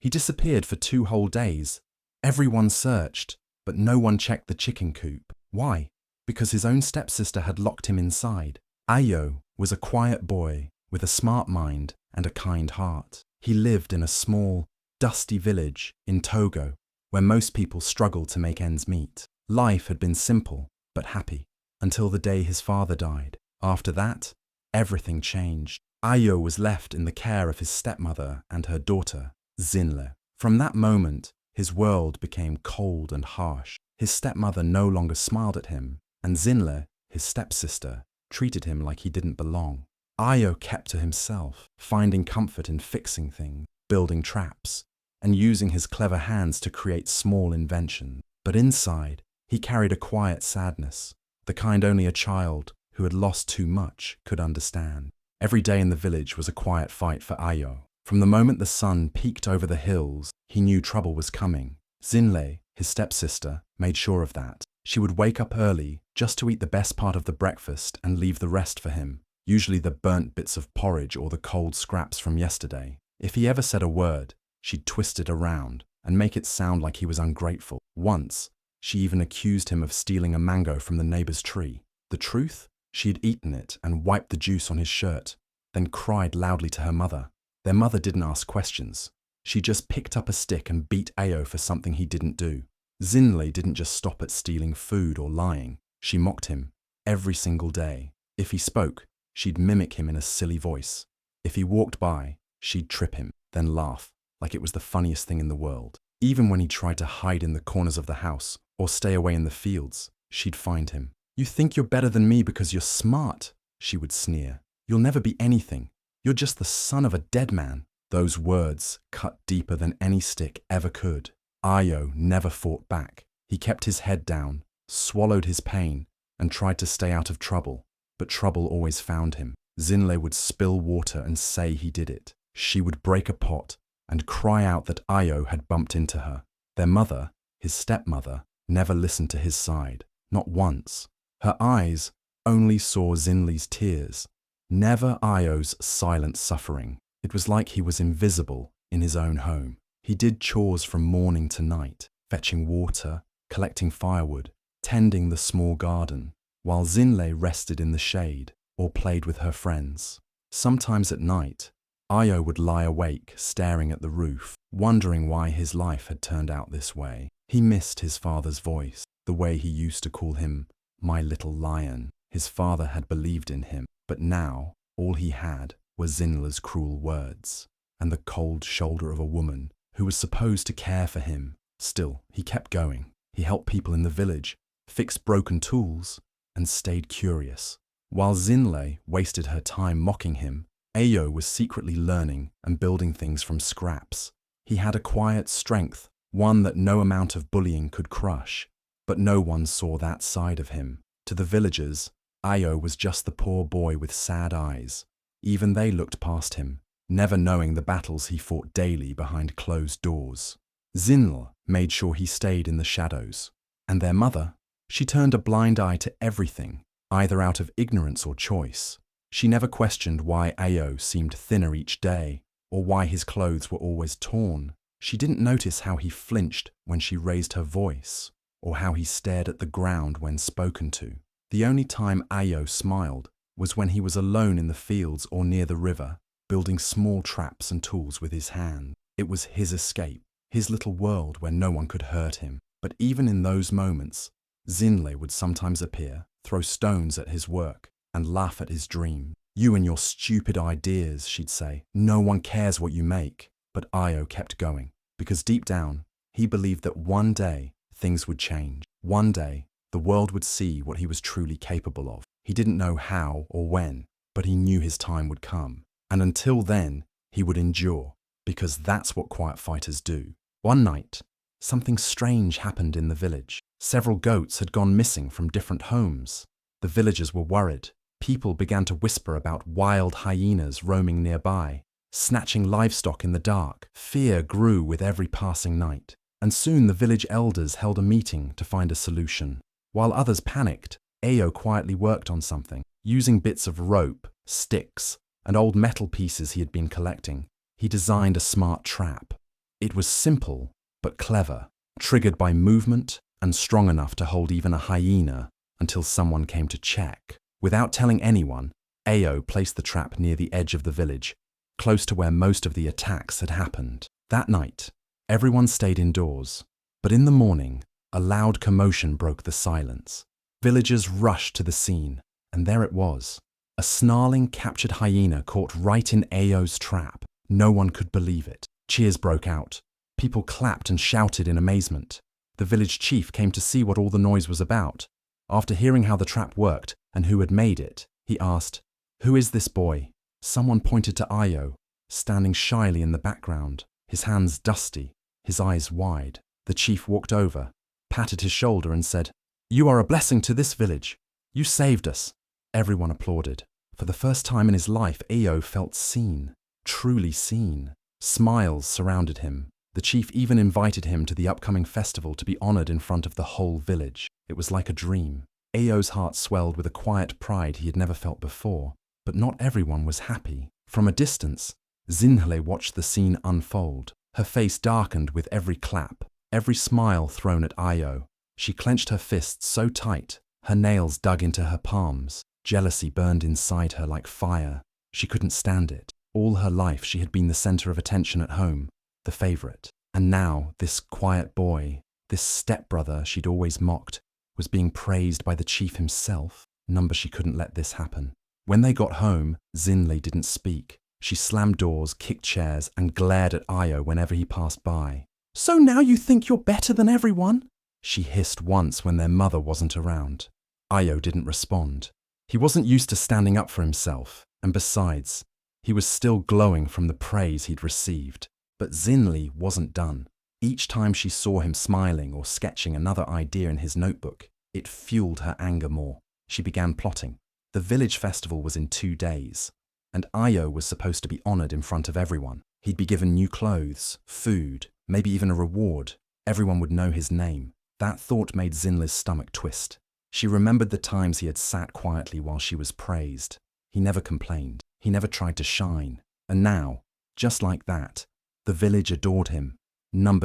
He disappeared for 2 whole days. Everyone searched, but no one checked the chicken coop. Why? Because his own stepsister had locked him inside. Ayo was a quiet boy with a smart mind and a kind heart. He lived in a small, dusty village in Togo, where most people struggled to make ends meet. Life had been simple but happy until the day his father died. After that, everything changed. Ayo was left in the care of his stepmother and her daughter, Zinle. From that moment, his world became cold and harsh. His stepmother no longer smiled at him, and Zinle, his stepsister, treated him like he didn't belong. Ayo kept to himself, finding comfort in fixing things, building traps, and using his clever hands to create small inventions. But inside, he carried a quiet sadness, the kind only a child who had lost too much could understand. Every day in the village was a quiet fight for Ayo. From the moment the sun peeked over the hills, he knew trouble was coming. Zinle, his stepsister, made sure of that. She would wake up early just to eat the best part of the breakfast and leave the rest for him, usually the burnt bits of porridge or the cold scraps from yesterday. If he ever said a word, she'd twist it around and make it sound like he was ungrateful. Once, she even accused him of stealing a mango from the neighbor's tree. The truth? She had eaten it and wiped the juice on his shirt, then cried loudly to her mother. Their mother didn't ask questions. She just picked up a stick and beat Ayo for something he didn't do. Zinle didn't just stop at stealing food or lying. She mocked him every single day. If he spoke, she'd mimic him in a silly voice. If he walked by, she'd trip him, then laugh like it was the funniest thing in the world. Even when he tried to hide in the corners of the house or stay away in the fields, she'd find him. "You think you're better than me because you're smart," she would sneer. "You'll never be anything. You're just the son of a dead man." Those words cut deeper than any stick ever could. Ayo never fought back. He kept his head down, swallowed his pain, and tried to stay out of trouble. But trouble always found him. Zinle would spill water and say he did it. She would break a pot and cry out that Ayo had bumped into her. Their mother, his stepmother, never listened to his side. Not once. Her eyes only saw Zinle's tears, never Ayo's silent suffering. It was like he was invisible in his own home. He did chores from morning to night, fetching water, collecting firewood, tending the small garden, while Zinle rested in the shade or played with her friends. Sometimes at night, Ayo would lie awake staring at the roof, wondering why his life had turned out this way. He missed his father's voice, the way he used to call him "my little lion." His father had believed in him, but now all he had were Zinle's cruel words and the cold shoulder of a woman who was supposed to care for him. Still, he kept going. He helped people in the village, fixed broken tools, and stayed curious. While Zinle wasted her time mocking him, Ayo was secretly learning and building things from scraps. He had a quiet strength, one that no amount of bullying could crush, but no one saw that side of him. To the villagers, Ayo was just the poor boy with sad eyes. Even they looked past him, never knowing the battles he fought daily behind closed doors. Zinle made sure he stayed in the shadows. And their mother? She turned a blind eye to everything, either out of ignorance or choice. She never questioned why Ayo seemed thinner each day, or why his clothes were always torn. She didn't notice how he flinched when she raised her voice, or how he stared at the ground when spoken to. The only time Ayo smiled was when he was alone in the fields or near the river, building small traps and tools with his hand. It was his escape, his little world where no one could hurt him. But even in those moments, Zinle would sometimes appear, throw stones at his work, and laugh at his dream. "You and your stupid ideas," she'd say. "No one cares what you make." But Ayo kept going, because deep down, he believed that one day things would change. One day, the world would see what he was truly capable of. He didn't know how or when, but he knew his time would come. And until then, he would endure, because that's what quiet fighters do. One night, something strange happened in the village. Several goats had gone missing from different homes. The villagers were worried. People began to whisper about wild hyenas roaming nearby, snatching livestock in the dark. Fear grew with every passing night, and soon the village elders held a meeting to find a solution. While others panicked, Ayo quietly worked on something. Using bits of rope, sticks, and old metal pieces he had been collecting, he designed a smart trap. It was simple, but clever, triggered by movement and strong enough to hold even a hyena until someone came to check. Without telling anyone, Ayo placed the trap near the edge of the village, close to where most of the attacks had happened. That night, everyone stayed indoors, but in the morning, a loud commotion broke the silence. Villagers rushed to the scene, and there it was. A snarling, captured hyena caught right in Ayo's trap. No one could believe it. Cheers broke out. People clapped and shouted in amazement. The village chief came to see what all the noise was about. After hearing how the trap worked and who had made it, he asked, "Who is this boy?" Someone pointed to Ayo, standing shyly in the background, his hands dusty, his eyes wide. The chief walked over, patted his shoulder and said, "You are a blessing to this village. You saved us." Everyone applauded. For the first time in his life, Ayo felt seen, truly seen. Smiles surrounded him. The chief even invited him to the upcoming festival to be honored in front of the whole village. It was like a dream. Ayo's heart swelled with a quiet pride he had never felt before. But not everyone was happy. From a distance, Zinhle watched the scene unfold. Her face darkened with every clap, every smile thrown at Ayo. She clenched her fists so tight, her nails dug into her palms. Jealousy burned inside her like fire. She couldn't stand it. All her life she had been the center of attention at home, the favorite. And now this quiet boy, this stepbrother she'd always mocked, was being praised by the chief himself. She couldn't let this happen. When they got home, Zinhle didn't speak. She slammed doors, kicked chairs, and glared at Ayo whenever he passed by. "So now you think you're better than everyone?" she hissed once when their mother wasn't around. Ayo didn't respond. He wasn't used to standing up for himself, and besides, he was still glowing from the praise he'd received. But Zinhle wasn't done. Each time she saw him smiling or sketching another idea in his notebook, it fueled her anger more. She began plotting. The village festival was in 2 days, and Ayo was supposed to be honored in front of everyone. He'd be given new clothes, food, maybe even a reward. Everyone would know his name. That thought made Zinhle's stomach twist. She remembered the times he had sat quietly while she was praised. He never complained. He never tried to shine. And now, just like that, the village adored him.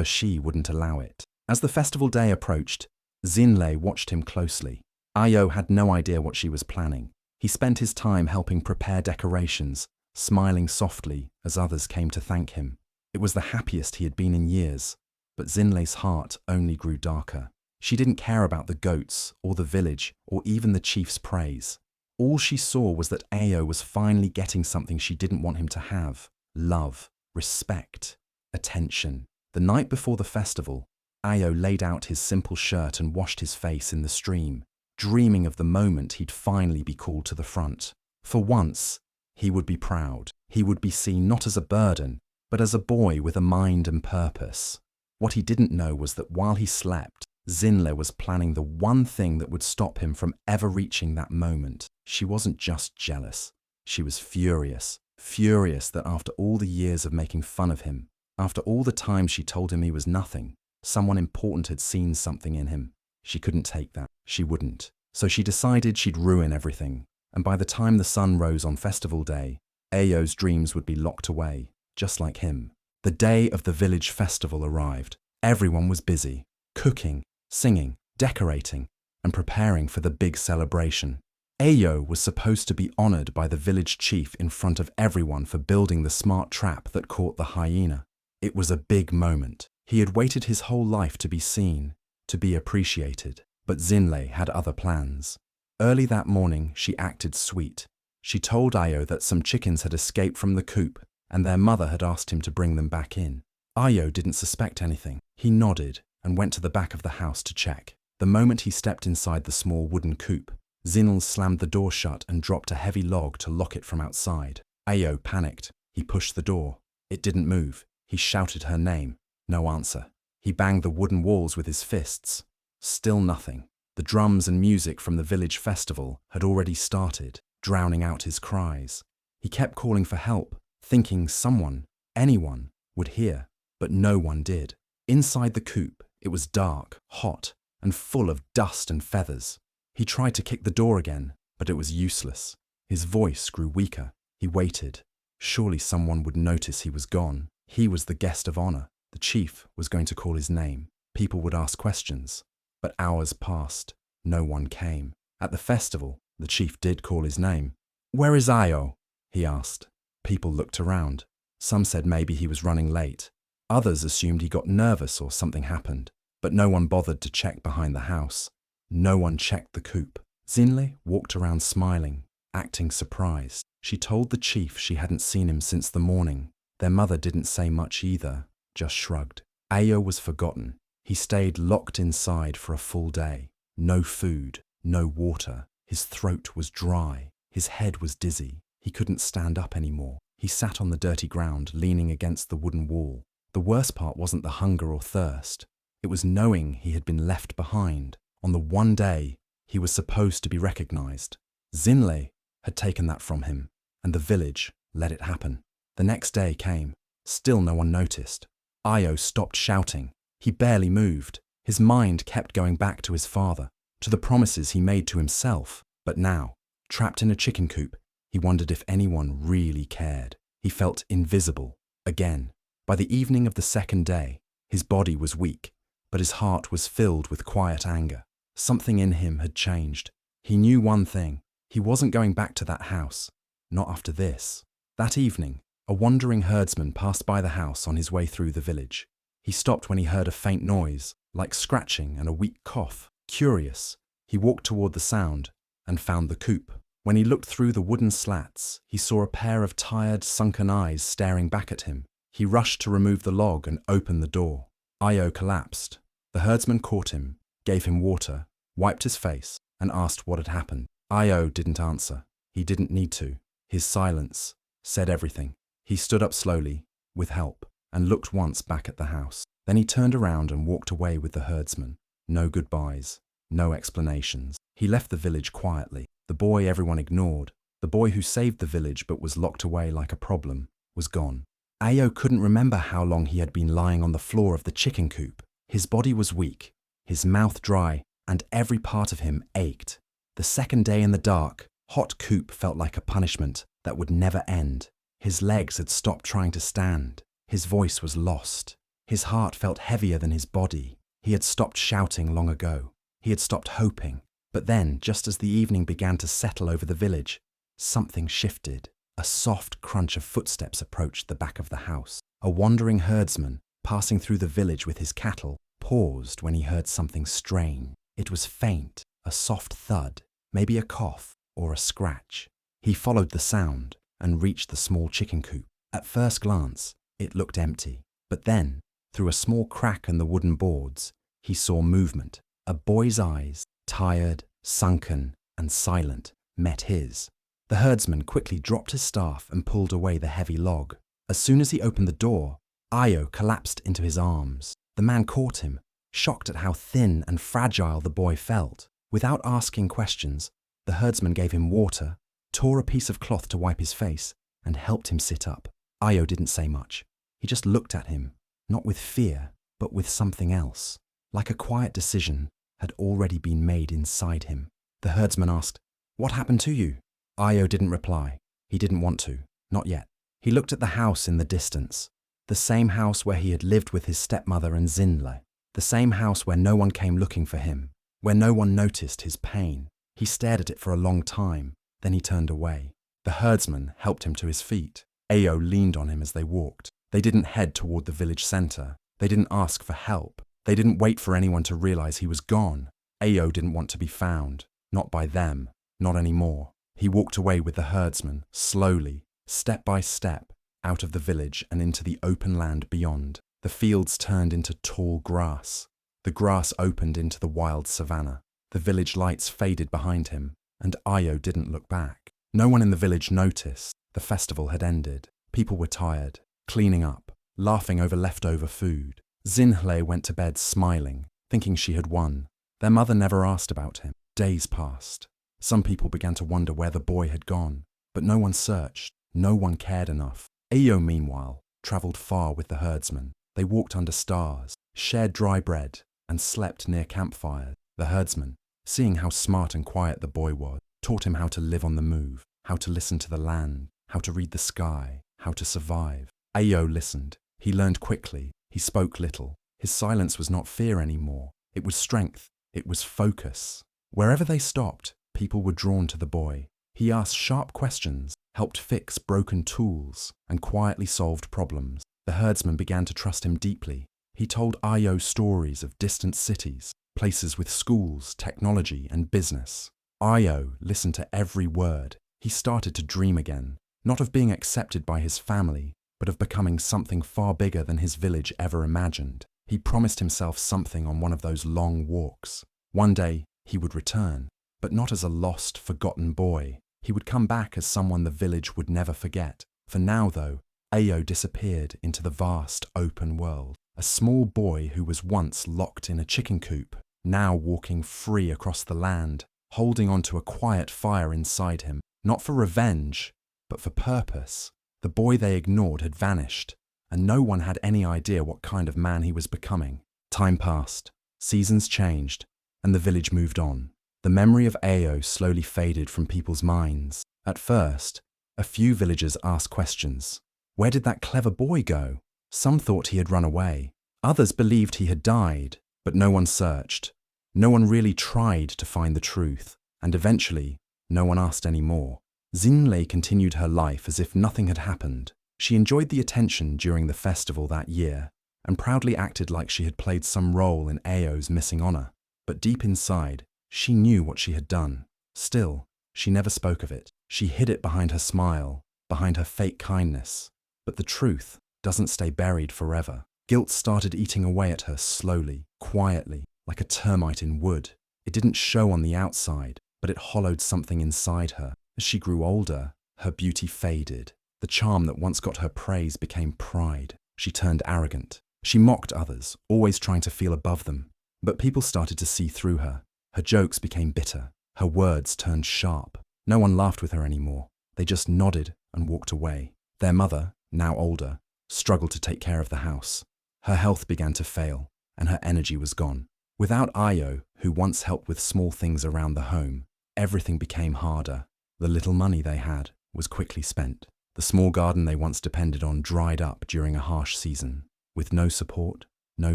She wouldn't allow it. As the festival day approached, Zinhle watched him closely. Ayo had no idea what she was planning. He spent his time helping prepare decorations, smiling softly as others came to thank him. It was the happiest he had been in years, but Zinhle's heart only grew darker. She didn't care about the goats, or the village, or even the chief's praise. All she saw was that Ayo was finally getting something she didn't want him to have: love, respect, attention. The night before the festival, Ayo laid out his simple shirt and washed his face in the stream, dreaming of the moment he'd finally be called to the front. For once, he would be proud. He would be seen not as a burden, but as a boy with a mind and purpose. What he didn't know was that while he slept, Zinhle was planning the one thing that would stop him from ever reaching that moment. She wasn't just jealous. She was furious. Furious that after all the years of making fun of him, after all the time she told him he was nothing, someone important had seen something in him. She couldn't take that. She wouldn't. So she decided she'd ruin everything. And by the time the sun rose on festival day, Ayo's dreams would be locked away, just like him. The day of the village festival arrived. Everyone was busy, cooking, singing, decorating, and preparing for the big celebration. Ayo was supposed to be honored by the village chief in front of everyone for building the smart trap that caught the hyena. It was a big moment. He had waited his whole life to be seen, to be appreciated. But Zinhle had other plans. Early that morning, she acted sweet. She told Ayo that some chickens had escaped from the coop and their mother had asked him to bring them back in. Ayo didn't suspect anything. He nodded and went to the back of the house to check. The moment he stepped inside the small wooden coop, Zinhle slammed the door shut and dropped a heavy log to lock it from outside. Ayo panicked. He pushed the door. It didn't move. He shouted her name. No answer. He banged the wooden walls with his fists. Still nothing. The drums and music from the village festival had already started, drowning out his cries. He kept calling for help, thinking someone, anyone, would hear, but no one did. Inside the coop, it was dark, hot, and full of dust and feathers. He tried to kick the door again, but it was useless. His voice grew weaker. He waited. Surely someone would notice he was gone. He was the guest of honor. The chief was going to call his name. People would ask questions. But hours passed. No one came. At the festival, the chief did call his name. "Where is Ayo?" he asked. People looked around. Some said maybe he was running late. Others assumed he got nervous or something happened. But no one bothered to check behind the house. No one checked the coop. Zinle walked around smiling, acting surprised. She told the chief she hadn't seen him since the morning. Their mother didn't say much either, just shrugged. Ayo was forgotten. He stayed locked inside for a full day. No food, no water. His throat was dry. His head was dizzy. He couldn't stand up anymore. He sat on the dirty ground, leaning against the wooden wall. The worst part wasn't the hunger or thirst. It was knowing he had been left behind on the one day he was supposed to be recognized. Zinle had taken that from him, and the village let it happen. The next day came. Still no one noticed. Ayo stopped shouting. He barely moved. His mind kept going back to his father, to the promises he made to himself. But now, trapped in a chicken coop, he wondered if anyone really cared. He felt invisible, again. By the evening of the second day, his body was weak, but his heart was filled with quiet anger. Something in him had changed. He knew one thing. He wasn't going back to that house. Not after this. That evening, a wandering herdsman passed by the house on his way through the village. He stopped when he heard a faint noise, like scratching and a weak cough. Curious, he walked toward the sound and found the coop. When he looked through the wooden slats, he saw a pair of tired, sunken eyes staring back at him. He rushed to remove the log and open the door. Ayo collapsed. The herdsman caught him, gave him water, wiped his face, and asked what had happened. Ayo didn't answer. He didn't need to. His silence said everything. He stood up slowly, with help, and looked once back at the house. Then he turned around and walked away with the herdsman. No goodbyes, no explanations. He left the village quietly. The boy everyone ignored, the boy who saved the village but was locked away like a problem, was gone. Ayo couldn't remember how long he had been lying on the floor of the chicken coop. His body was weak, his mouth dry, and every part of him ached. The second day in the dark, hot coop felt like a punishment that would never end. His legs had stopped trying to stand. His voice was lost. His heart felt heavier than his body. He had stopped shouting long ago. He had stopped hoping. But then, just as the evening began to settle over the village, something shifted. A soft crunch of footsteps approached the back of the house. A wandering herdsman, passing through the village with his cattle, paused when he heard something strange. It was faint, a soft thud, maybe a cough or a scratch. He followed the sound and reached the small chicken coop. At first glance, it looked empty. But then, through a small crack in the wooden boards, he saw movement. A boy's eyes, tired, sunken, and silent, met his. The herdsman quickly dropped his staff and pulled away the heavy log. As soon as he opened the door, Ayo collapsed into his arms. The man caught him, shocked at how thin and fragile the boy felt. Without asking questions, the herdsman gave him water, tore a piece of cloth to wipe his face, and helped him sit up. Ayo didn't say much. He just looked at him, not with fear, but with something else. Like a quiet decision had already been made inside him. The herdsman asked, "What happened to you?" Ayo didn't reply. He didn't want to. Not yet. He looked at the house in the distance. The same house where he had lived with his stepmother and Zinle. The same house where no one came looking for him. Where no one noticed his pain. He stared at it for a long time. Then he turned away. The herdsman helped him to his feet. Ayo leaned on him as they walked. They didn't head toward the village center. They didn't ask for help. They didn't wait for anyone to realize he was gone. Ayo didn't want to be found. Not by them. Not anymore. He walked away with the herdsman, slowly, step by step, out of the village and into the open land beyond. The fields turned into tall grass. The grass opened into the wild savanna. The village lights faded behind him, and Ayo didn't look back. No one in the village noticed. The festival had ended. People were tired, cleaning up, laughing over leftover food. Zinle went to bed smiling, thinking she had won. Their mother never asked about him. Days passed. Some people began to wonder where the boy had gone, but no one searched. No one cared enough. Ayo, meanwhile, travelled far with the herdsman. They walked under stars, shared dry bread, and slept near campfires. The herdsman, seeing how smart and quiet the boy was, taught him how to live on the move, how to listen to the land, how to read the sky, how to survive. Ayo listened. He learned quickly. He spoke little. His silence was not fear anymore. It was strength. It was focus. Wherever they stopped, people were drawn to the boy. He asked sharp questions, helped fix broken tools, and quietly solved problems. The herdsman began to trust him deeply. He told Ayo stories of distant cities, places with schools, technology, and business. Ayo listened to every word. He started to dream again, not of being accepted by his family, but of becoming something far bigger than his village ever imagined. He promised himself something on one of those long walks. One day, he would return, but not as a lost, forgotten boy. He would come back as someone the village would never forget. For now, though, Ayo disappeared into the vast, open world. A small boy who was once locked in a chicken coop, now walking free across the land, holding on to a quiet fire inside him, not for revenge, but for purpose. The boy they ignored had vanished, and no one had any idea what kind of man he was becoming. Time passed, seasons changed, and the village moved on. The memory of Ayo slowly faded from people's minds. At first, a few villagers asked questions. Where did that clever boy go? Some thought he had run away. Others believed he had died, but no one searched. No one really tried to find the truth, and eventually, no one asked any more. Xinlei continued her life as if nothing had happened. She enjoyed the attention during the festival that year, and proudly acted like she had played some role in Ayo's missing honor. But deep inside, she knew what she had done. Still, she never spoke of it. She hid it behind her smile, behind her fake kindness. But the truth doesn't stay buried forever. Guilt started eating away at her slowly, quietly, like a termite in wood. It didn't show on the outside, but it hollowed something inside her. As she grew older, her beauty faded. The charm that once got her praise became pride. She turned arrogant. She mocked others, always trying to feel above them. But people started to see through her. Her jokes became bitter. Her words turned sharp. No one laughed with her anymore. They just nodded and walked away. Their mother, now older, struggled to take care of the house. Her health began to fail, and her energy was gone. Without Ayo, who once helped with small things around the home, everything became harder. The little money they had was quickly spent. The small garden they once depended on dried up during a harsh season. With no support, no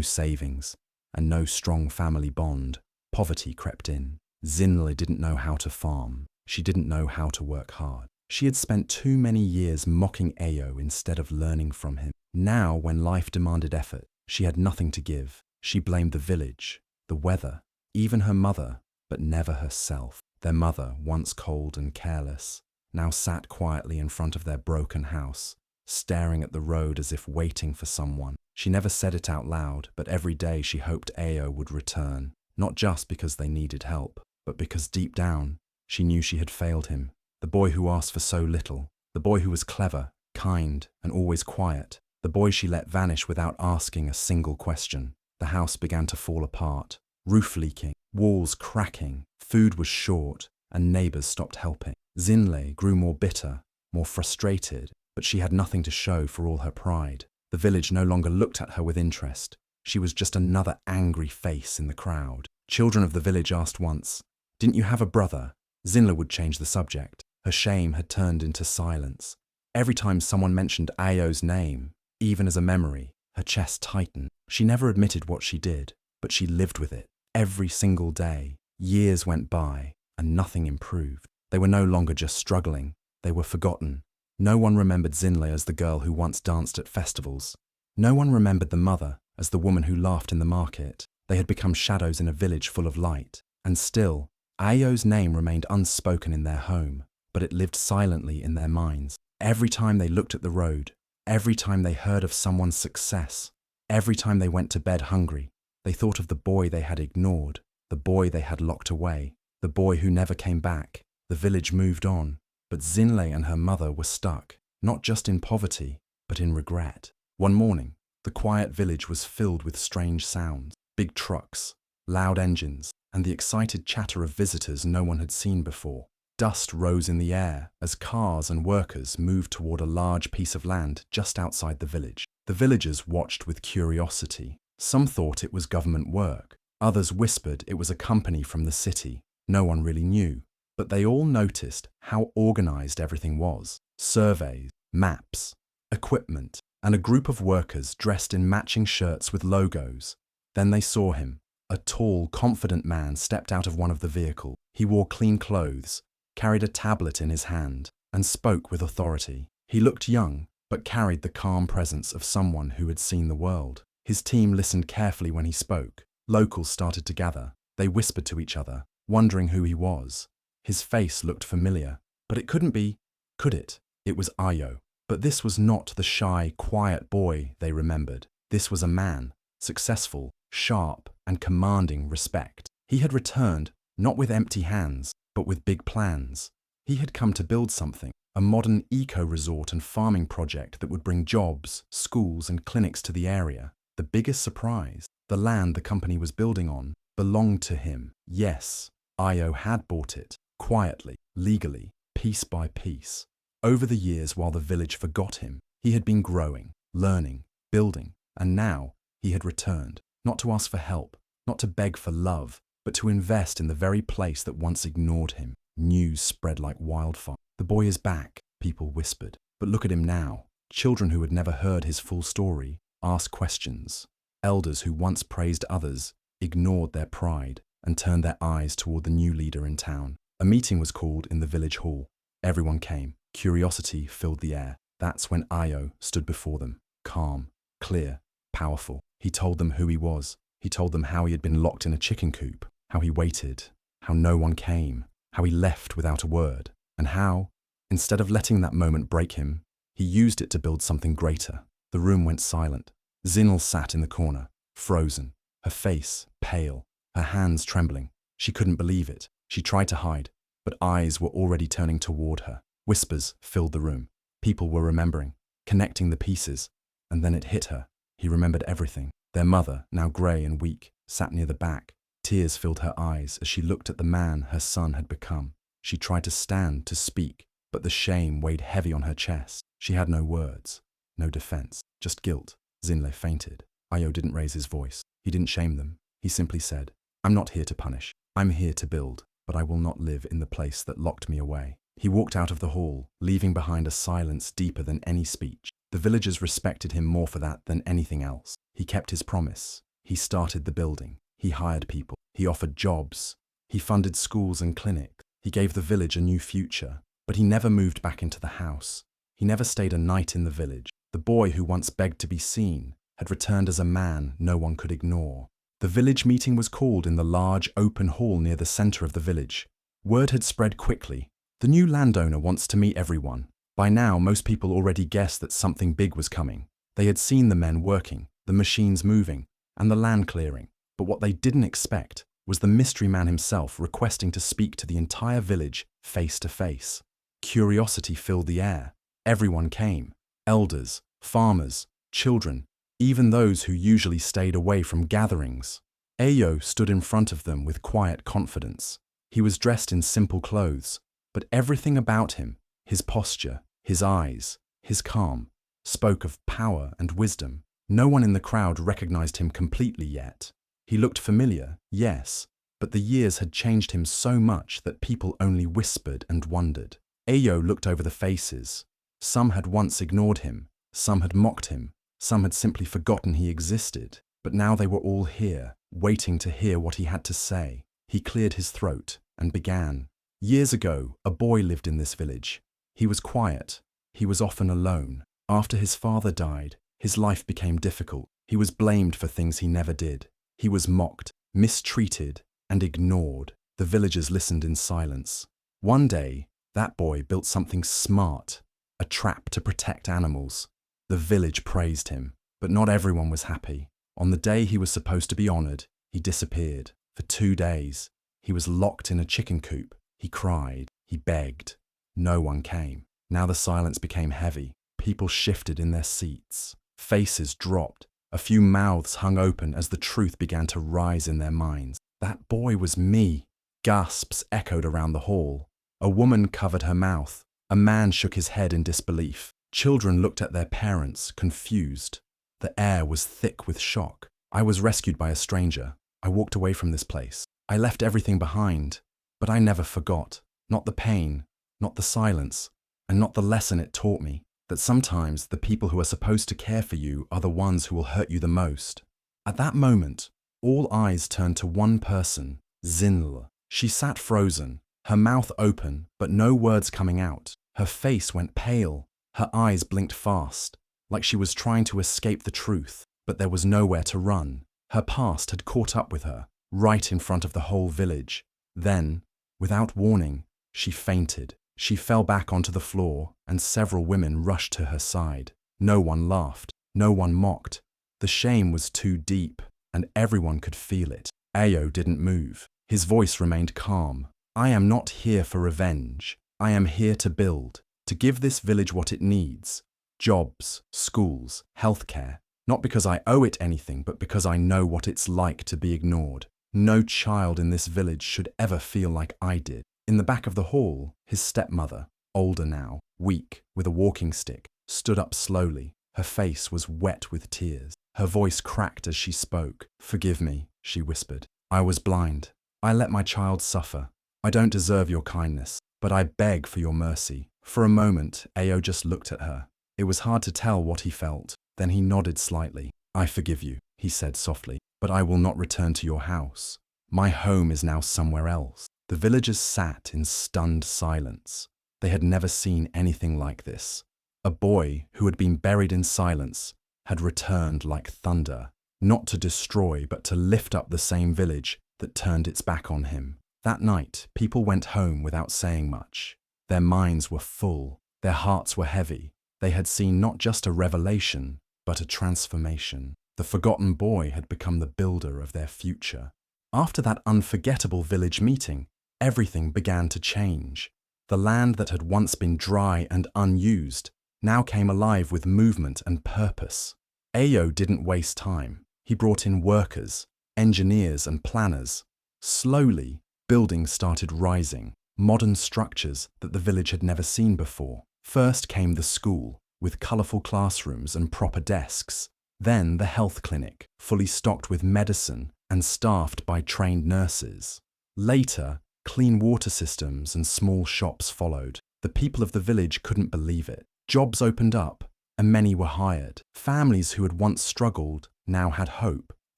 savings, and no strong family bond, poverty crept in. Xinlei didn't know how to farm. She didn't know how to work hard. She had spent too many years mocking Ayo instead of learning from him. Now, when life demanded effort, she had nothing to give. She blamed the village, the weather, even her mother, but never herself. Their mother, once cold and careless, now sat quietly in front of their broken house, staring at the road as if waiting for someone. She never said it out loud, but every day she hoped Ayo would return, not just because they needed help, but because deep down, she knew she had failed him. The boy who asked for so little, the boy who was clever, kind, and always quiet, the boy she let vanish without asking a single question. The house began to fall apart, roof leaking, walls cracking, food was short, and neighbors stopped helping. Xinlei grew more bitter, more frustrated, but she had nothing to show for all her pride. The village no longer looked at her with interest. She was just another angry face in the crowd. Children of the village asked once, "Didn't you have a brother?" Xinlei would change the subject. Her shame had turned into silence. Every time someone mentioned Ayo's name, even as a memory, her chest tightened. She never admitted what she did, but she lived with it. Every single day, years went by, and nothing improved. They were no longer just struggling, they were forgotten. No one remembered Xinlei as the girl who once danced at festivals. No one remembered the mother as the woman who laughed in the market. They had become shadows in a village full of light. And still, Ayo's name remained unspoken in their home, but it lived silently in their minds. Every time they looked at the road, every time they heard of someone's success, every time they went to bed hungry, they thought of the boy they had ignored, the boy they had locked away, the boy who never came back. The village moved on, but Xinlei and her mother were stuck, not just in poverty, but in regret. One morning, the quiet village was filled with strange sounds, big trucks, loud engines, and the excited chatter of visitors no one had seen before. Dust rose in the air as cars and workers moved toward a large piece of land just outside the village. The villagers watched with curiosity. Some thought it was government work. Others whispered it was a company from the city. No one really knew, but they all noticed how organized everything was. Surveys, maps, equipment, and a group of workers dressed in matching shirts with logos. Then they saw him. A tall, confident man stepped out of one of the vehicles. He wore clean clothes, carried a tablet in his hand, and spoke with authority. He looked young, but carried the calm presence of someone who had seen the world. His team listened carefully when he spoke. Locals started to gather. They whispered to each other, wondering who he was. His face looked familiar, but it couldn't be, could it? It was Ayo. But this was not the shy, quiet boy they remembered. This was a man, successful, sharp, and commanding respect. He had returned, not with empty hands, but with big plans. He had come to build something, a modern eco-resort and farming project that would bring jobs, schools, and clinics to the area. The biggest surprise, the land the company was building on, belonged to him. Yes, Ayo had bought it, quietly, legally, piece by piece. Over the years while the village forgot him, he had been growing, learning, building, and now he had returned, not to ask for help, not to beg for love, but to invest in the very place that once ignored him. News spread like wildfire. The boy is back, people whispered. But look at him now. Children who had never heard his full story asked questions. Elders who once praised others ignored their pride and turned their eyes toward the new leader in town. A meeting was called in the village hall. Everyone came. Curiosity filled the air. That's when Ayo stood before them, calm, clear, powerful. He told them who he was. He told them how he had been locked in a chicken coop, how he waited, how no one came, how he left without a word, and how, instead of letting that moment break him, he used it to build something greater. The room went silent. Zinl sat in the corner, frozen, her face pale, her hands trembling. She couldn't believe it. She tried to hide, but eyes were already turning toward her. Whispers filled the room. People were remembering, connecting the pieces, and then it hit her. He remembered everything. Their mother, now grey and weak, sat near the back. Tears filled her eyes as she looked at the man her son had become. She tried to stand, to speak, but the shame weighed heavy on her chest. She had no words, no defense, just guilt. Zinle fainted. Ayo didn't raise his voice. He didn't shame them. He simply said, "I'm not here to punish. I'm here to build, but I will not live in the place that locked me away." He walked out of the hall, leaving behind a silence deeper than any speech. The villagers respected him more for that than anything else. He kept his promise. He started the building. He hired people. He offered jobs. He funded schools and clinics. He gave the village a new future. But he never moved back into the house. He never stayed a night in the village. The boy who once begged to be seen had returned as a man no one could ignore. The village meeting was called in the large open hall near the center of the village. Word had spread quickly. The new landowner wants to meet everyone. By now, most people already guessed that something big was coming. They had seen the men working, the machines moving, and the land clearing. But what they didn't expect was the mystery man himself requesting to speak to the entire village face to face. Curiosity filled the air. Everyone came. Elders, farmers, children, even those who usually stayed away from gatherings. Ayo stood in front of them with quiet confidence. He was dressed in simple clothes, but everything about him, his posture, his eyes, his calm, spoke of power and wisdom. No one in the crowd recognized him completely yet. He looked familiar, yes, but the years had changed him so much that people only whispered and wondered. Ayo looked over the faces. Some had once ignored him, some had mocked him, some had simply forgotten he existed. But now they were all here, waiting to hear what he had to say. He cleared his throat and began. Years ago, a boy lived in this village. He was quiet. He was often alone. After his father died, his life became difficult. He was blamed for things he never did. He was mocked, mistreated, and ignored. The villagers listened in silence. One day, that boy built something smart, a trap to protect animals. The village praised him, but not everyone was happy. On the day he was supposed to be honored, he disappeared. For 2 days, he was locked in a chicken coop. He cried, he begged. No one came. Now the silence became heavy. People shifted in their seats. Faces dropped. A few mouths hung open as the truth began to rise in their minds. That boy was me. Gasps echoed around the hall. A woman covered her mouth. A man shook his head in disbelief. Children looked at their parents, confused. The air was thick with shock. I was rescued by a stranger. I walked away from this place. I left everything behind. But I never forgot. Not the pain, not the silence, and not the lesson it taught me. that sometimes the people who are supposed to care for you are the ones who will hurt you the most. At that moment, all eyes turned to one person, Zinl. She sat frozen, her mouth open, but no words coming out. Her face went pale, her eyes blinked fast, like she was trying to escape the truth, but there was nowhere to run. Her past had caught up with her, right in front of the whole village. Then, without warning, she fainted. She fell back onto the floor, and several women rushed to her side. No one laughed, no one mocked. The shame was too deep, and everyone could feel it. Ayo didn't move. His voice remained calm. I am not here for revenge. I am here to build, to give this village what it needs. Jobs, schools, healthcare. Not because I owe it anything, but because I know what it's like to be ignored. No child in this village should ever feel like I did. In the back of the hall, his stepmother, older now, weak, with a walking stick, stood up slowly. Her face was wet with tears. Her voice cracked as she spoke. Forgive me, she whispered. I was blind. I let my child suffer. I don't deserve your kindness, but I beg for your mercy. For a moment, Ayo just looked at her. It was hard to tell what he felt. Then he nodded slightly. I forgive you, he said softly, but I will not return to your house. My home is now somewhere else. The villagers sat in stunned silence. They had never seen anything like this. A boy who had been buried in silence had returned like thunder, not to destroy but to lift up the same village that turned its back on him. That night, people went home without saying much. Their minds were full, their hearts were heavy. They had seen not just a revelation, but a transformation. The forgotten boy had become the builder of their future. After that unforgettable village meeting, everything began to change. The land that had once been dry and unused now came alive with movement and purpose. Ayo didn't waste time. He brought in workers, engineers and planners. Slowly, buildings started rising, modern structures that the village had never seen before. First came the school, with colourful classrooms and proper desks. Then the health clinic, fully stocked with medicine and staffed by trained nurses. Later, clean water systems and small shops followed. The people of the village couldn't believe it. Jobs opened up, and many were hired. Families who had once struggled now had hope.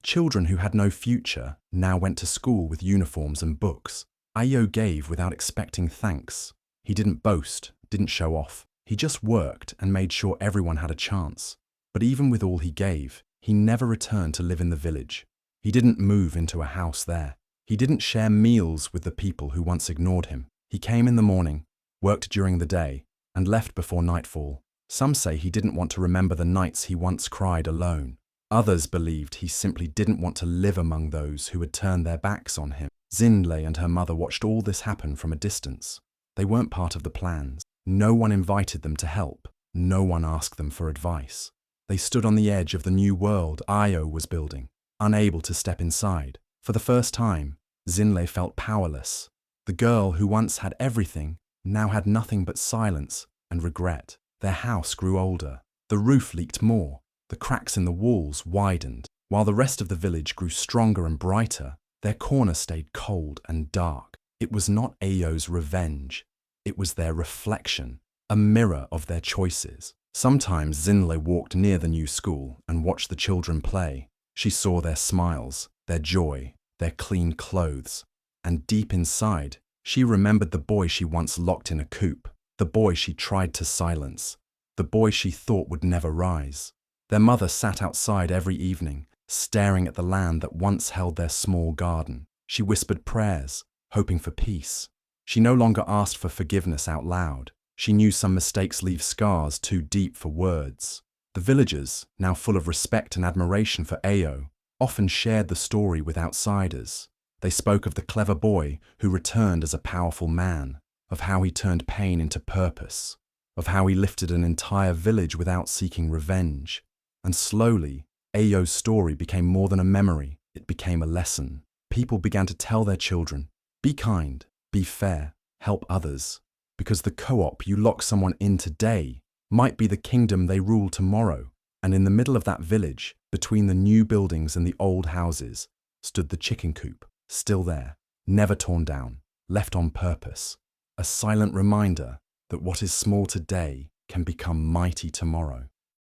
Children who had no future now went to school with uniforms and books. Ayo gave without expecting thanks. He didn't boast, didn't show off. He just worked and made sure everyone had a chance. But even with all he gave, he never returned to live in the village. He didn't move into a house there. He didn't share meals with the people who once ignored him. He came in the morning, worked during the day, and left before nightfall. Some say he didn't want to remember the nights he once cried alone. Others believed he simply didn't want to live among those who had turned their backs on him. Zinle and her mother watched all this happen from a distance. They weren't part of the plans. No one invited them to help. No one asked them for advice. They stood on the edge of the new world Ayo was building, unable to step inside. For the first time, Zinle felt powerless. The girl who once had everything now had nothing but silence and regret. Their house grew older. The roof leaked more. The cracks in the walls widened. While the rest of the village grew stronger and brighter, their corner stayed cold and dark. It was not Ayo's revenge. It was their reflection, a mirror of their choices. Sometimes Zinle walked near the new school and watched the children play. She saw their smiles, their joy, their clean clothes. And deep inside, she remembered the boy she once locked in a coop, the boy she tried to silence, the boy she thought would never rise. Their mother sat outside every evening, staring at the land that once held their small garden. She whispered prayers, hoping for peace. She no longer asked for forgiveness out loud. She knew some mistakes leave scars too deep for words. The villagers, now full of respect and admiration for Ayo, often shared the story with outsiders. They spoke of the clever boy who returned as a powerful man, of how he turned pain into purpose, of how he lifted an entire village without seeking revenge. And slowly, Ayo's story became more than a memory, it became a lesson. People began to tell their children, be kind, be fair, help others. Because the co-op you lock someone in today might be the kingdom they rule tomorrow. And in the middle of that village, between the new buildings and the old houses, stood the chicken coop, still there, never torn down, left on purpose. A silent reminder that what is small today can become mighty tomorrow.